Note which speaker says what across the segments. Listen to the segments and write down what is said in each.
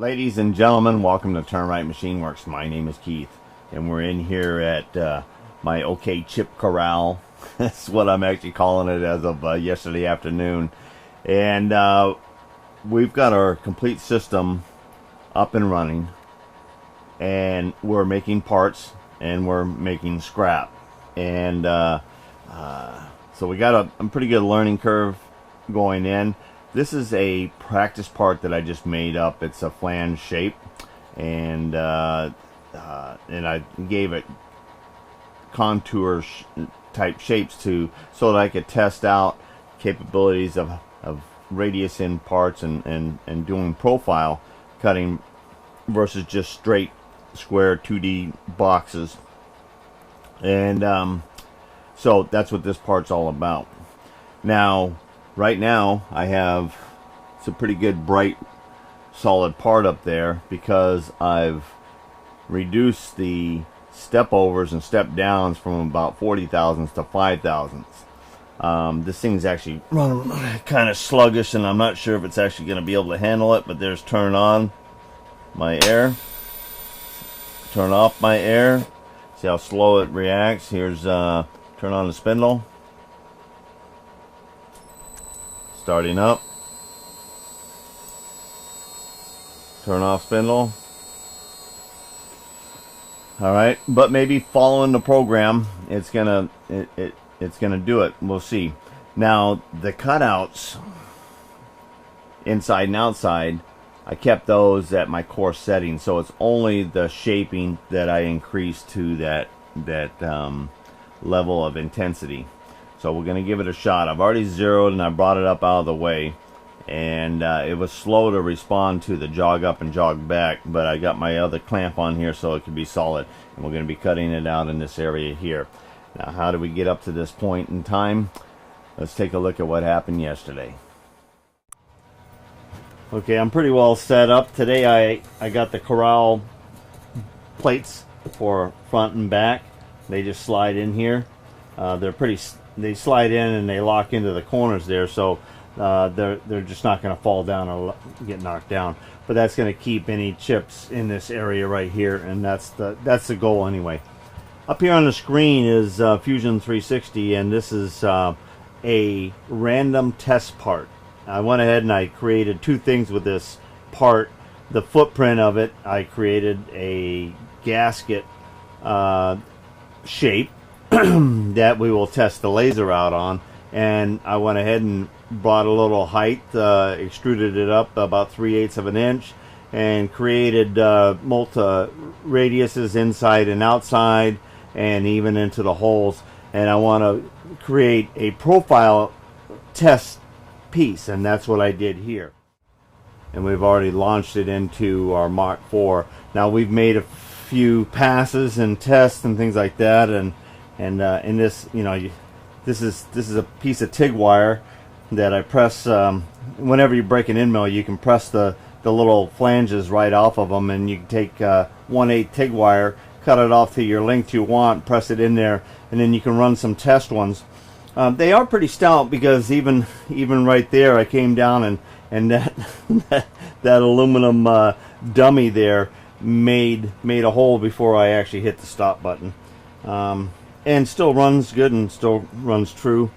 Speaker 1: Ladies and gentlemen, welcome to Turn Right Machine Works. My name is Keith, and we're in here at my OK Chip Corral. That's what I'm actually calling it as of yesterday afternoon. And we've got our complete system up and running, and we're making parts and we're making scrap. And so we got a pretty good learning curve going in. This is a practice part that I just made up. It's a flange shape, and I gave it contour type shapes so that I could test out capabilities of radius in parts and doing profile cutting versus just straight square 2D boxes. And so that's what this part's all about. Now, right now, I have some pretty good bright solid part up there because I've reduced the step overs and step downs from about 40 thousandths to 5 thousandths. This thing's actually running kind of sluggish, and I'm not sure if it's actually going to be able to handle it, but there's turn on my air, turn off my air. See how slow it reacts. Here's turn on the spindle. Starting up. Turn off spindle. Alright, but maybe following the program, it's gonna do it. We'll see. Now the cutouts inside and outside, I kept those at my core setting, so it's only the shaping that I increased to that level of intensity. So we're going to give it a shot. I've already zeroed and I brought it up out of the way, and it was slow to respond to the jog up and jog back, but I got my other clamp on here so it could be solid, and we're going to be cutting it out in this area here. Now, how do we get up to this point in time? Let's take a look at what happened yesterday. Okay, I'm pretty well set up. Today I got the corral plates for front and back. They just slide in here. They slide in and they lock into the corners there, so they're just not going to fall down or get knocked down. But that's going to keep any chips in this area right here, and that's the goal anyway. Up here on the screen is Fusion 360, and this is a random test part. I went ahead and I created two things with this part. The footprint of it, I created a gasket shape that we will test the laser out on, and I went ahead and brought a little height, extruded it up about 3/8 of an inch, and created multi radiuses inside and outside and even into the holes. And I want to create a profile test piece, and that's what I did here. And we've already launched it into our Mark IV. Now we've made a few passes and tests and things like that, and in this, this is a piece of TIG wire that I press. Whenever you break an end mill, you can press the little flanges right off of them, and you can take 1/8 TIG wire, cut it off to your length you want, press it in there, and then you can run some test ones. They are pretty stout because even right there, I came down and that that aluminum dummy there made a hole before I actually hit the stop button. And still runs good and still runs true.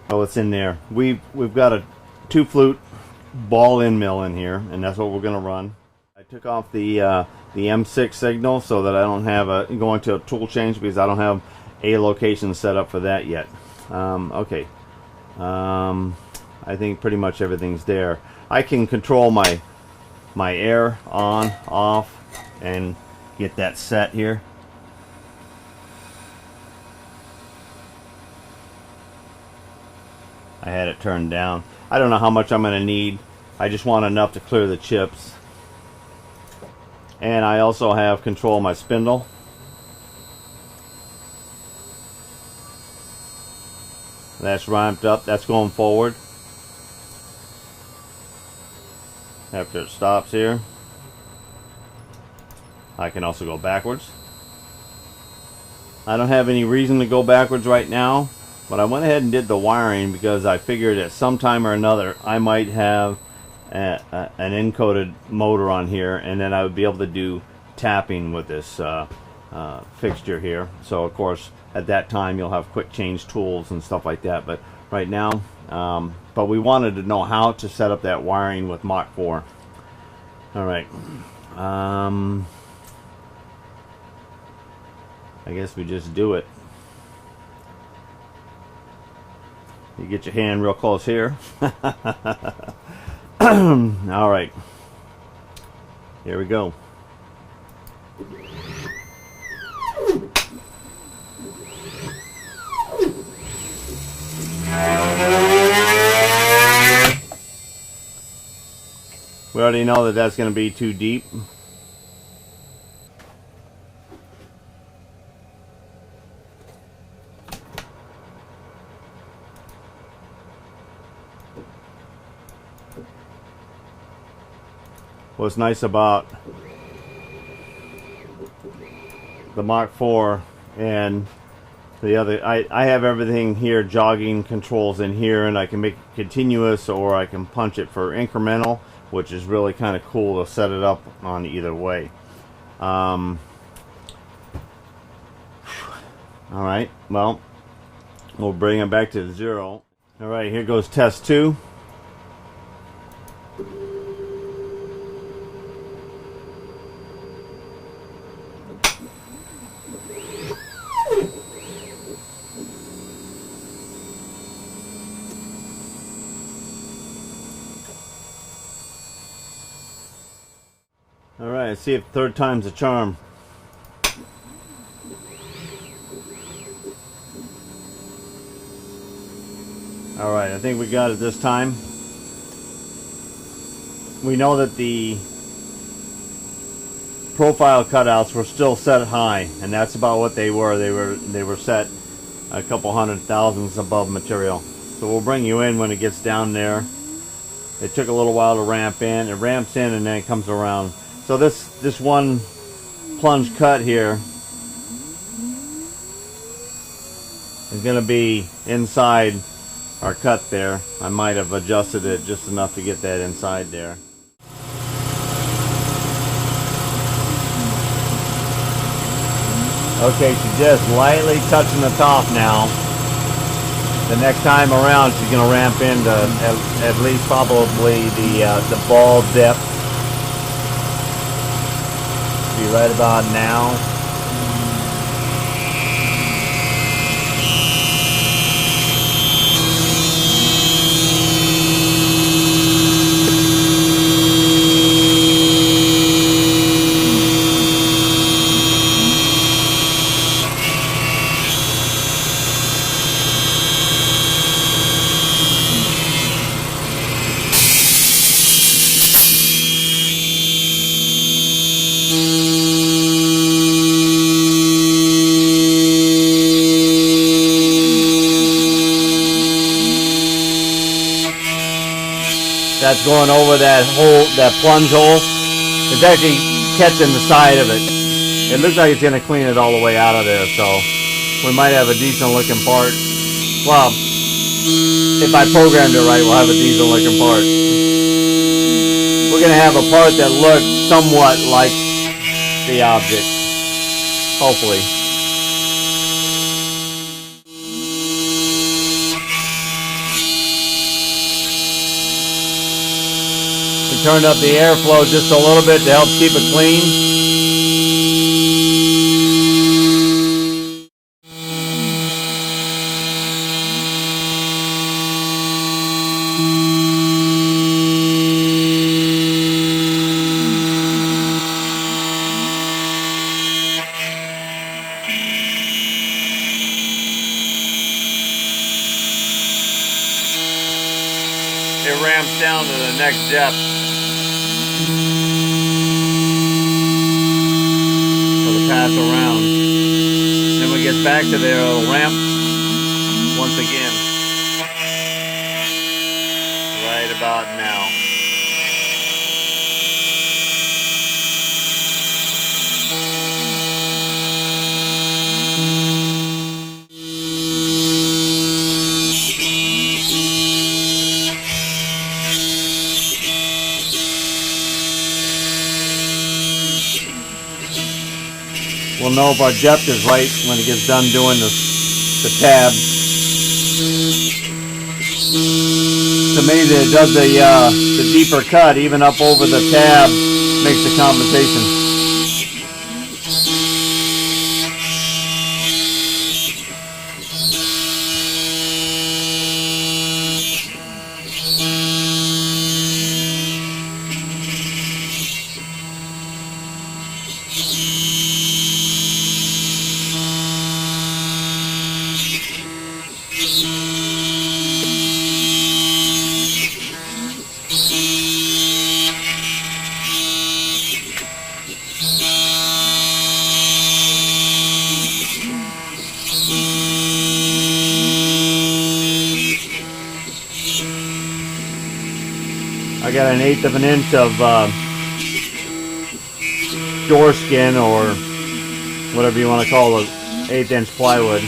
Speaker 1: Oh, it's in there. We've got a 2-flute ball end mill in here, and that's what we're going to run. I took off the M6 signal so that I don't have going to a tool change, because I don't have a location set up for that yet. Okay. I think pretty much everything's there. I can control my air on, off, and get that set here. I had it turned down. I don't know how much I'm going to need. I just want enough to clear the chips. And I also have control of my spindle. That's ramped up. That's going forward. After it stops here, I can also go backwards. I don't have any reason to go backwards right now, but I went ahead and did the wiring because I figured at some time or another I might have an encoded motor on here, and then I would be able to do tapping with this fixture here. So of course at that time you'll have quick change tools and stuff like that, but right now but we wanted to know how to set up that wiring with Mach 4. All right, I guess we just do it. You get your hand real close here. All right, here we go. We already know that that's going to be too deep. What's nice about the Mach 4 and the other, I have everything here, jogging controls in here, and I can make it continuous or I can punch it for incremental, which is really kind of cool to set it up on either way. All right, well, we'll bring it back to the 0. All right, here goes test 2. All right, let's see if third time's a charm. All right, I think we got it this time. We know that the profile cutouts were still set high, and that's about what they were. They were set a couple hundred thousandths above material. So we'll bring you in when it gets down there. It took a little while to ramp in. It ramps in and then it comes around. So this one plunge cut here is going to be inside our cut there. I might have adjusted it just enough to get that inside there. Okay, she's just lightly touching the top now. The next time around she's going to ramp into at least probably the ball depth. Be right about now. That's going over that hole, that plunge hole. It's actually catching the side of it. It looks like it's going to clean it all the way out of there, so we might have a decent looking part. Well, if I programmed it right, we'll have a decent looking part. We're going to have a part that looks somewhat like the object, hopefully. Turned up the airflow just a little bit to help keep it clean. It ramps down to the next depth. Pass around. Then when it gets back to there, it'll ramp once again. Right about now. we'll know if our depth is right when it gets done doing the tabs. It's amazing, it does the deeper cut even up over the tab, makes the compensation. I got an 1/8 of an inch of door skin, or whatever you want to call it, 1/8 inch plywood.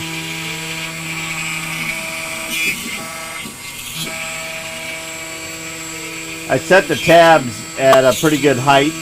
Speaker 1: I set the tabs at a pretty good height.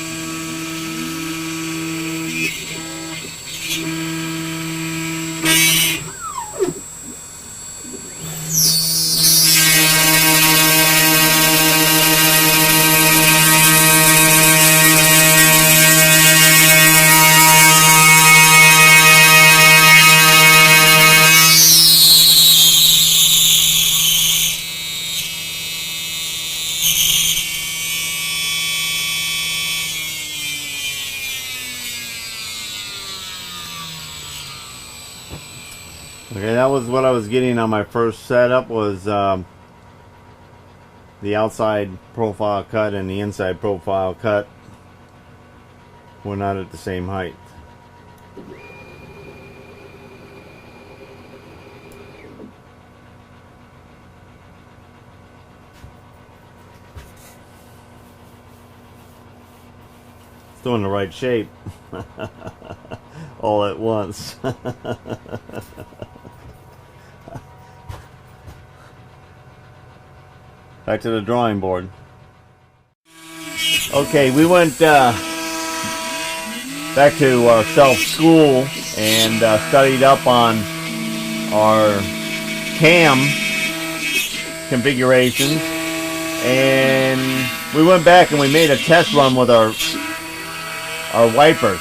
Speaker 1: Okay, that was what I was getting on my first setup, was the outside profile cut and the inside profile cut were not at the same height. Still in the right shape all at once. Back to the drawing board. Okay, we went back to our self-school and studied up on our cam configurations, and we went back and we made a test run with our wipers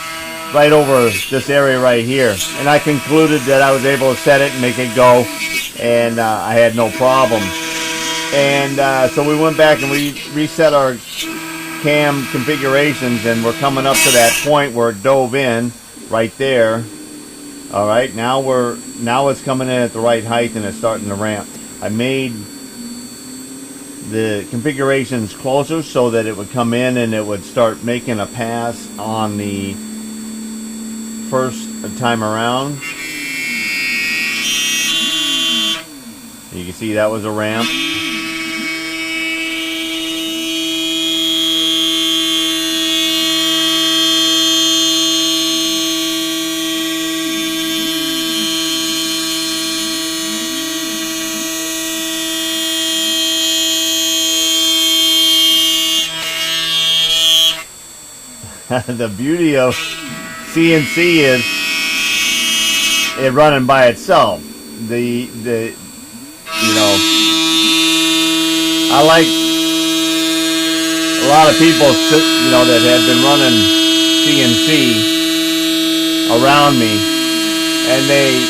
Speaker 1: right over this area right here, and I concluded that I was able to set it and make it go, and I had no problem. And so we went back and we reset our cam configurations, and we're coming up to that point where it dove in right there. All right, now it's coming in at the right height and it's starting to ramp. I made the configurations closer so that it would come in and it would start making a pass on the first time around. You can see that was a ramp. The beauty of CNC is it running by itself. You know, I like a lot of people, you know, that have been running CNC around me, and they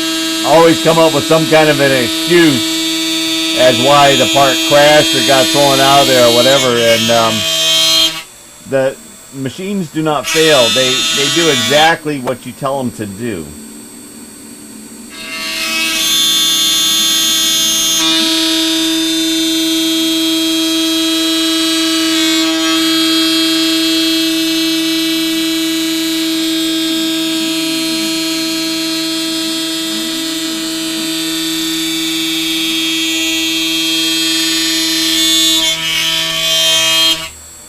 Speaker 1: always come up with some kind of an excuse as why the part crashed or got thrown out of there or whatever. And the machines do not fail. They do exactly what you tell them to do.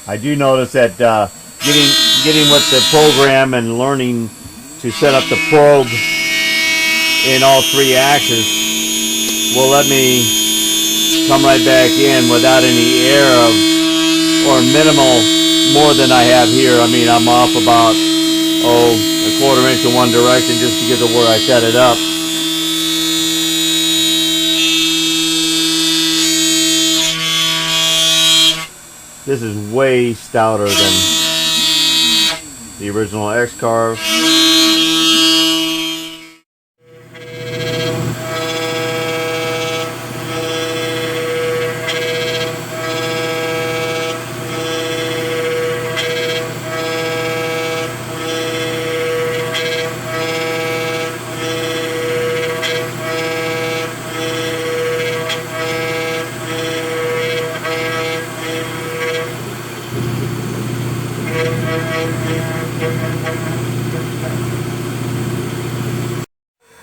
Speaker 1: I do notice that getting with the program and learning to set up the probe in all three axes will let me come right back in without any error of, or minimal more than I have here. I mean, I'm off about, 1/4 inch in one direction just to get to where I set it up. This is way stouter than the original X-Carve.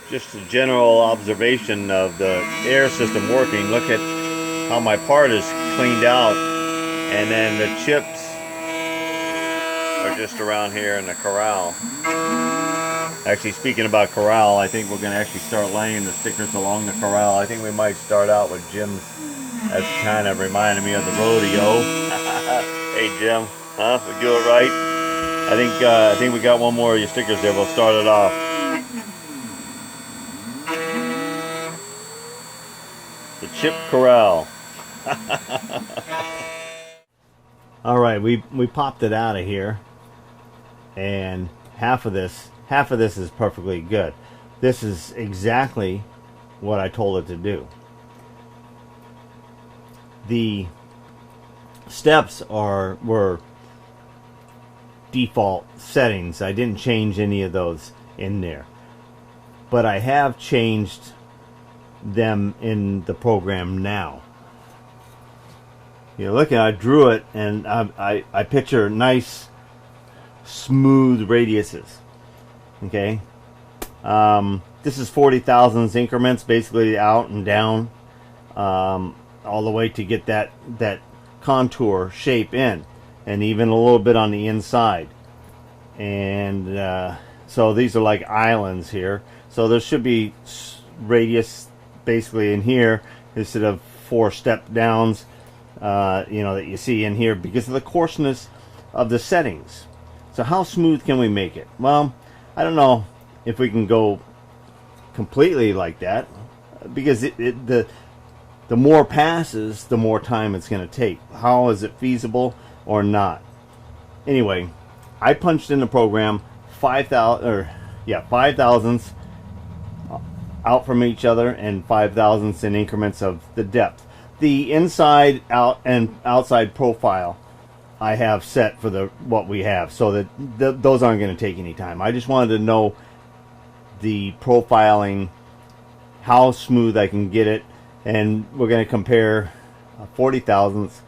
Speaker 1: Just a general observation of the air system working. Look at how my part is cleaned out, and then the chips are just around here in the corral. Actually, speaking about corral, I think we're going to actually start laying the stickers along the corral. I think we might start out with Jim's. That's kind of reminding me of the rodeo. Hey Jim, huh? We do it right? I think we got one more of your stickers there. We'll start it off. The chip corral. All right, we popped it out of here, and half of this is perfectly good. This is exactly what I told it to do. The steps were default settings. I didn't change any of those in there, but I have changed them in the program now. You know, look, I drew it, and I picture nice smooth radiuses. Okay, this is 40 thousandths increments, basically out and down, all the way to get that contour shape in, and even a little bit on the inside. And so these are like islands here, so there should be radius basically in here instead of 4 step downs, you know, that you see in here because of the coarseness of the settings. So how smooth can we make it? Well, I don't know if we can go completely like that, because the more passes, the more time it's going to take. How is it feasible or not? Anyway, I punched in the program 5 thousandths out from each other and 5 thousandths in increments of the depth. The inside out and outside profile I have set for what we have, so that those aren't going to take any time. I just wanted to know the profiling, how smooth I can get it, and we're going to compare a 40 thousandths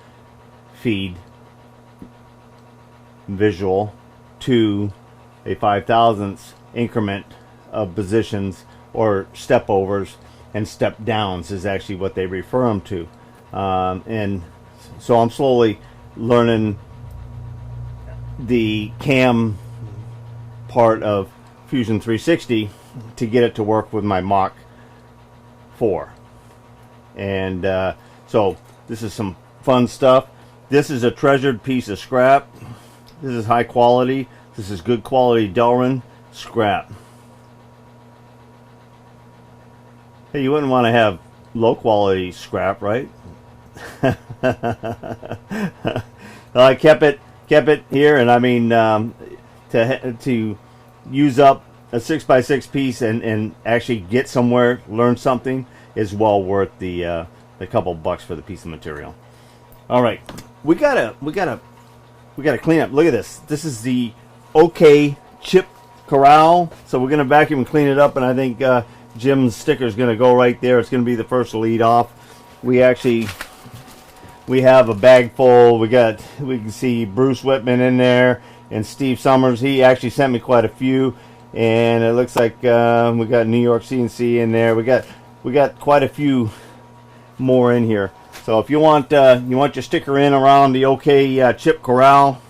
Speaker 1: feed visual to a 5 thousandths increment of positions, or step overs and step downs is actually what they refer them to. And so I'm slowly learning the cam part of Fusion 360 to get it to work with my Mach 4. And so this is some fun stuff. This is a treasured piece of scrap. This is high quality. This is good quality Delrin scrap. Hey, you wouldn't want to have low quality scrap, right? Well, I kept it here, and I mean, to use up a 6x6 piece and actually get somewhere, learn something, is well worth the couple bucks for the piece of material. All right, we gotta clean up. Look at this. This is the OK chip corral. So we're gonna vacuum and clean it up, and I think Jim's sticker is gonna go right there. It's gonna be the first lead off. We have a bag full. We can see Bruce Whitman in there and Steve Summers. He actually sent me quite a few, and it looks like we got New York CNC in there. We got quite a few more in here. So if you want your sticker in around the OK chip corral,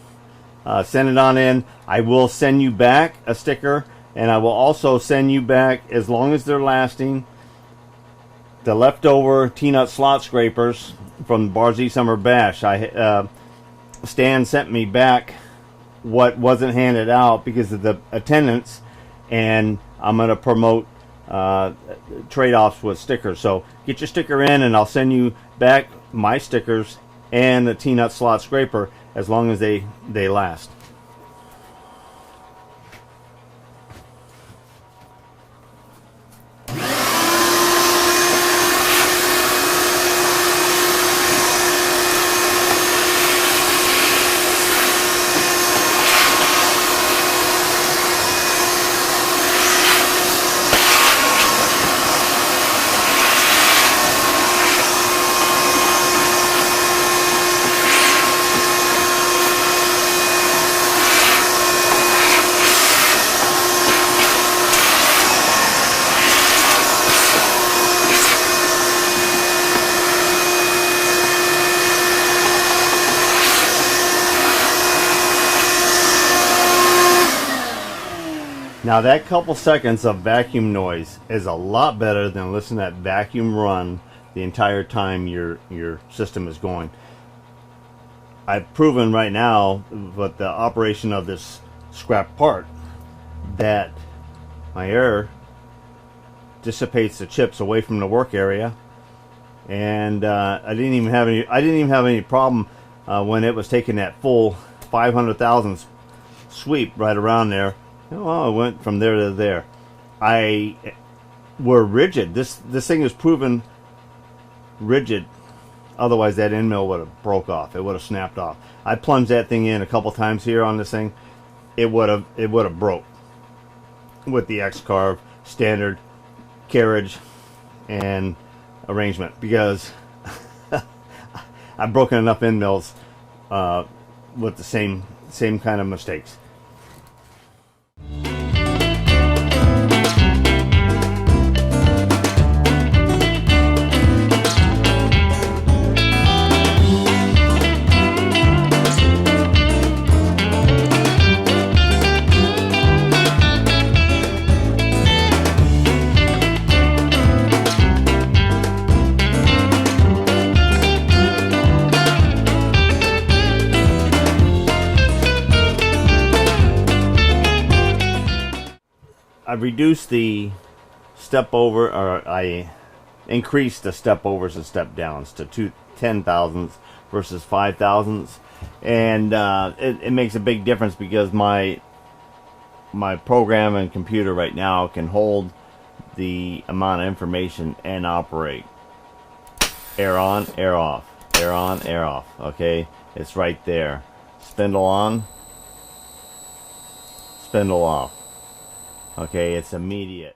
Speaker 1: send it on in. I will send you back a sticker, and I will also send you back, as long as they're lasting, the leftover T-nut slot scrapers from Bar Z Summer Bash. Stan sent me back what wasn't handed out because of the attendance, and I'm going to promote trade-offs with stickers. So get your sticker in, and I'll send you back my stickers and the T-nut slot scraper as long as they last. Now that couple seconds of vacuum noise is a lot better than listening to that vacuum run the entire time your system is going. I've proven right now with the operation of this scrap part that my air dissipates the chips away from the work area, and I didn't even have any problem when it was taking that full 500,000 sweep right around there. Well, it went from there to there. We're rigid. This thing is proven rigid. Otherwise, that end mill would have broke off. It would have snapped off. I plunged that thing in a couple times here on this thing. It would have broke with the XXX-Carve standard carriage and arrangement, because I've broken enough end mills with the same kind of mistakes. I reduced the step over, or I increased the step overs and step downs to 10,000ths versus 5,000ths, and it makes a big difference because my program and computer right now can hold the amount of information and operate. Air on, air off, air on, air off. Okay, it's right there. Spindle on, spindle off. Okay, it's immediate.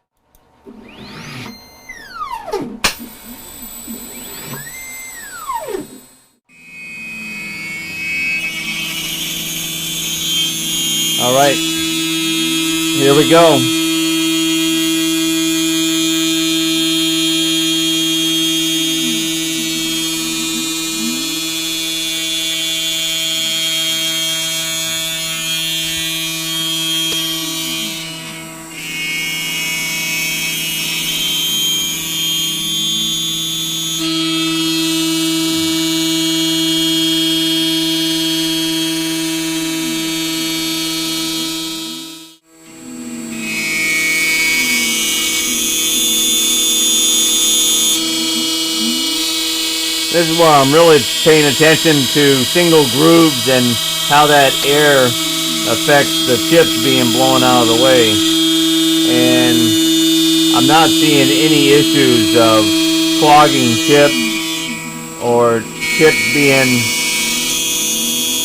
Speaker 1: All right, here we go. This is where I'm really paying attention to single grooves and how that air affects the chips being blown out of the way. And I'm not seeing any issues of clogging chips or chips being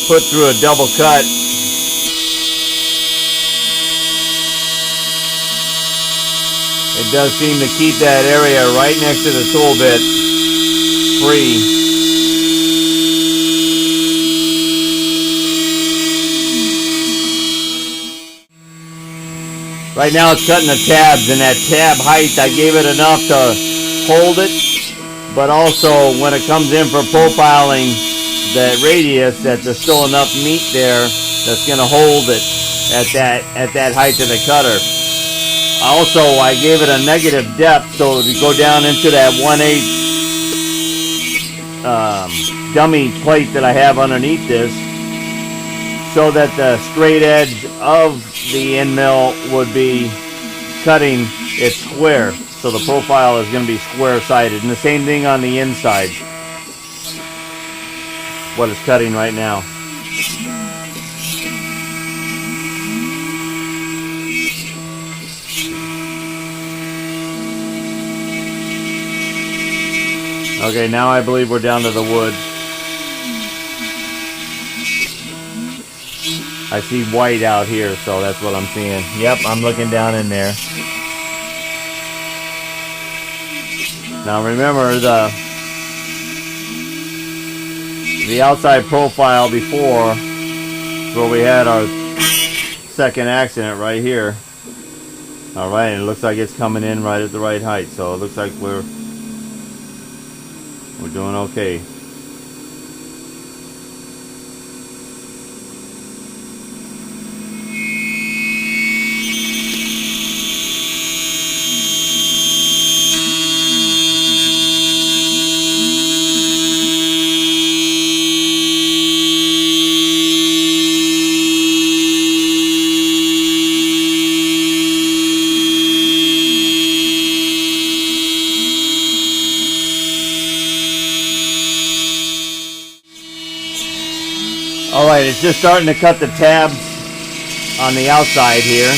Speaker 1: put through a double cut. It does seem to keep that area right next to the tool bit free. Right now it's cutting the tabs, and that tab height, I gave it enough to hold it, but also when it comes in for profiling that radius, that there's still enough meat there that's going to hold it at that height of the cutter. Also, I gave it a negative depth, so to go down into that 1/8 dummy plate that I have underneath this, so that the straight edge of the end mill would be cutting it square. So the profile is going to be square sided. And the same thing on the inside. What it's cutting right now. Okay, now I believe we're down to the wood. I see white out here, so that's what I'm seeing. Yep, I'm looking down in there. Now remember the outside profile before, where we had our second accident right here. Alright, and it looks like it's coming in right at the right height, so it looks like we're doing okay. Alright, it's just starting to cut the tabs on the outside here.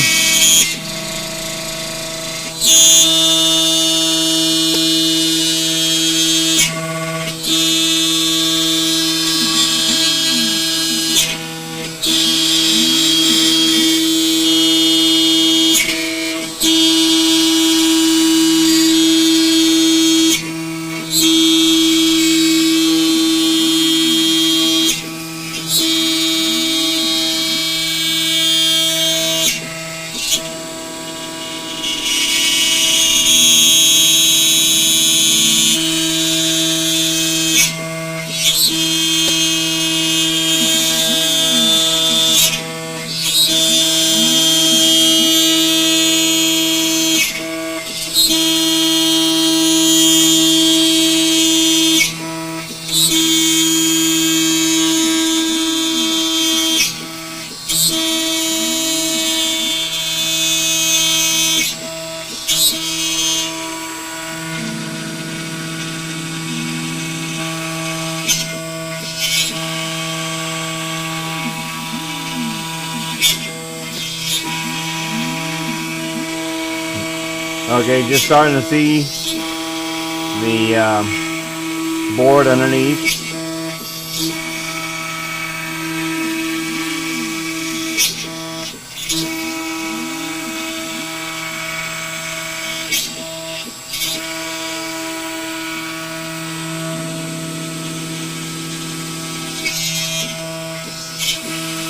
Speaker 1: Okay, just starting to see the board underneath.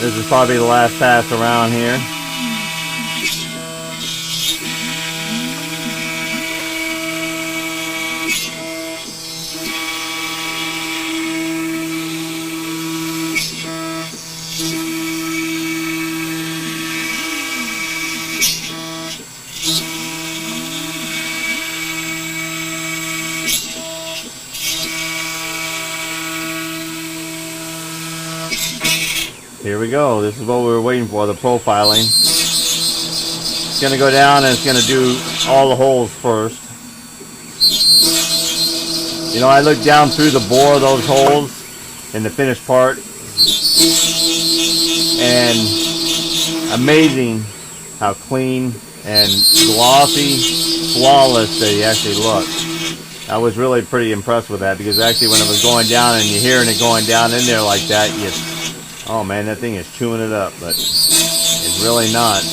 Speaker 1: This is probably the last pass around here. Here we go. This is what we were waiting for, the profiling. It's going to go down and it's going to do all the holes first. You know, I looked down through the bore of those holes in the finished part, and amazing how clean and glossy, flawless they actually look. I was really pretty impressed with that, because actually when it was going down and you're hearing it going down in there like that, oh man, that thing is chewing it up, but it's really not.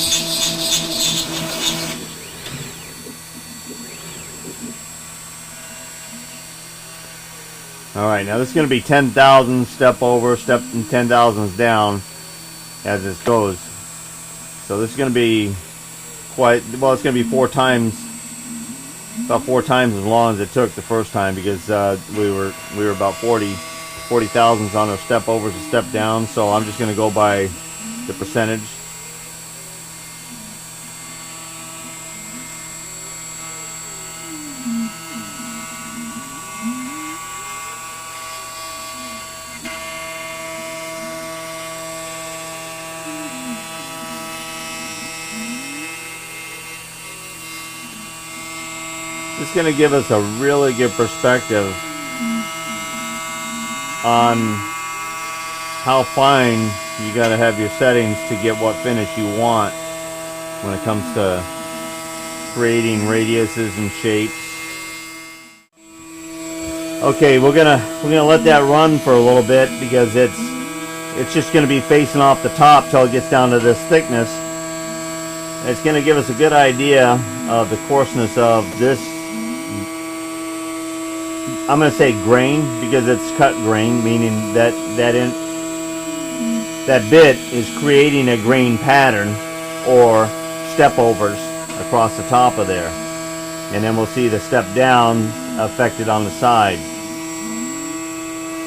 Speaker 1: Alright, now this is going to be 10,000 step over, step 10,000s down as this goes. So this is going to be quite, well, it's going to be about four times as long as it took the first time, because we were about 40 thousandths on our step overs and step down, so I'm just going to go by the percentage. This is going to give us a really good perspective on how fine you got to have your settings to get what finish you want when it comes to creating radiuses and shapes. Okay, we're gonna let that run for a little bit because it's just gonna be facing off the top till it gets down to this thickness. It's gonna give us a good idea of the coarseness of this. I'm gonna say grain because it's cut grain, meaning that bit is creating a grain pattern or step overs across the top of there, and then we'll see the step down affected on the side.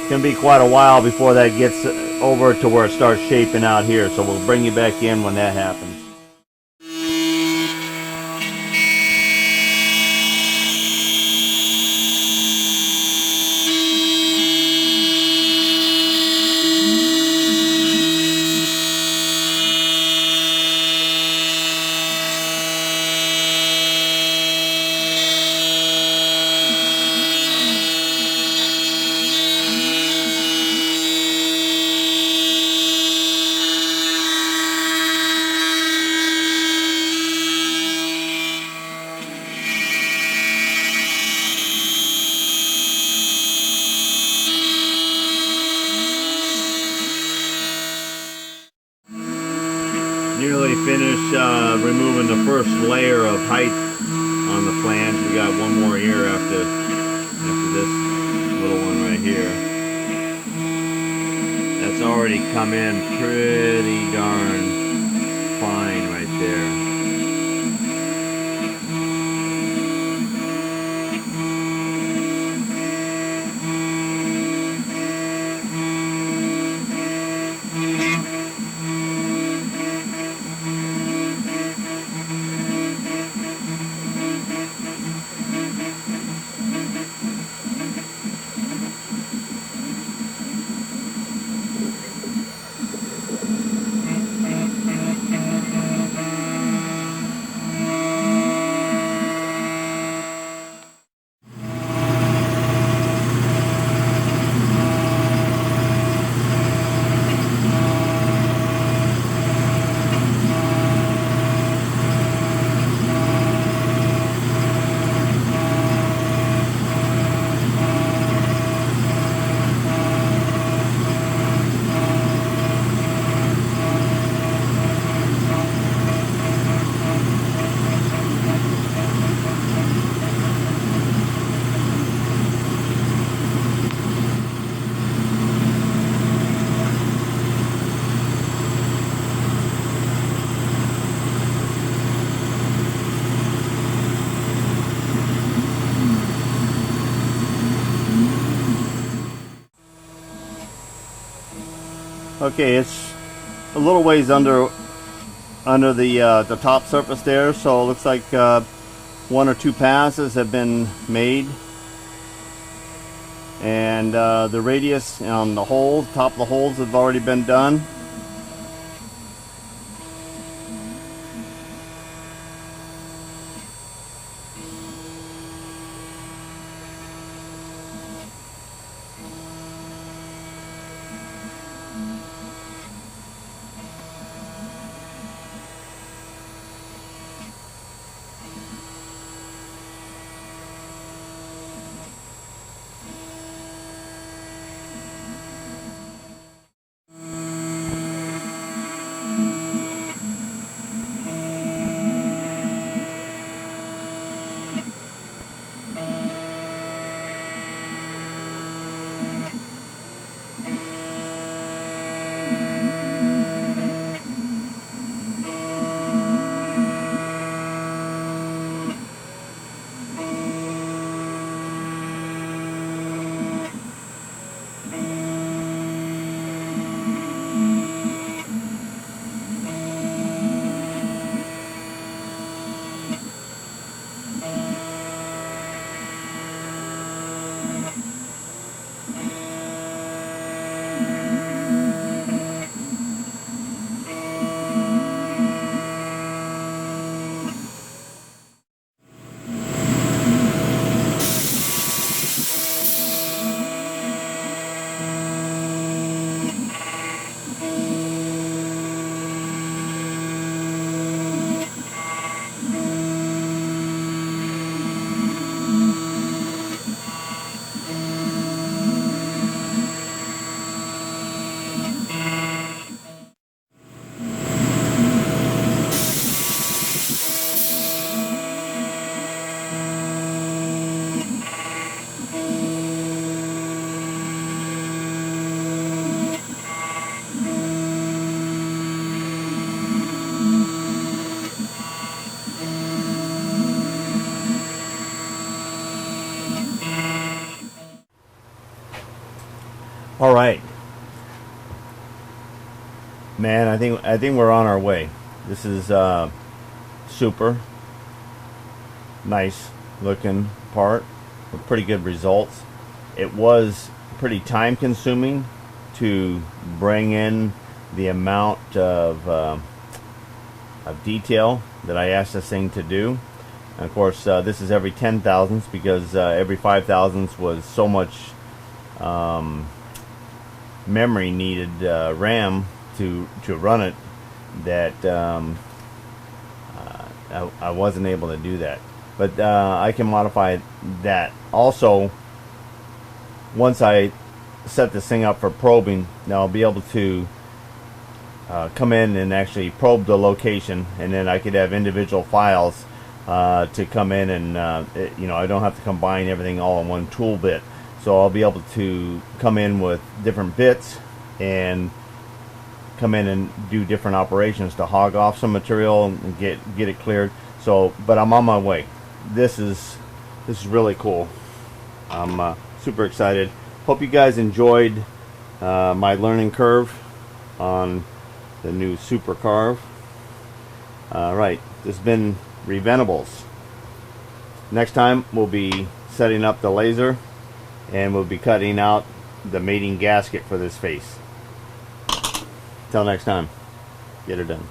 Speaker 1: It's going to be quite a while before that gets over to where it starts shaping out here, so we'll bring you back in when that happens. Nearly finished removing the first layer of height on the flange. We got one more here after this little one right here. That's already come in pretty darn fine right there. Okay, it's a little ways under the top surface there, so it looks like one or two passes have been made, and the radius on the holes, top of the holes, have already been done. All right, man. I think we're on our way. This is super nice looking part with pretty good results. It was pretty time consuming to bring in the amount of detail that I asked this thing to do. And of course, this is every 10 thousandths, because every 5 thousandths was so much memory needed, RAM to run it, that I wasn't able to do that. But I can modify that. Also, once I set this thing up for probing, now I'll be able to come in and actually probe the location, and then I could have individual files to come in, and I don't have to combine everything all in one tool bit. So I'll be able to come in with different bits and come in and do different operations to hog off some material and get it cleared. So, but I'm on my way. This is really cool. I'm super excited. Hope you guys enjoyed my learning curve on the new Super Carve. Right, this has been Reventables. Next time we'll be setting up the laser, and we'll be cutting out the mating gasket for this face. Till next time, get her done.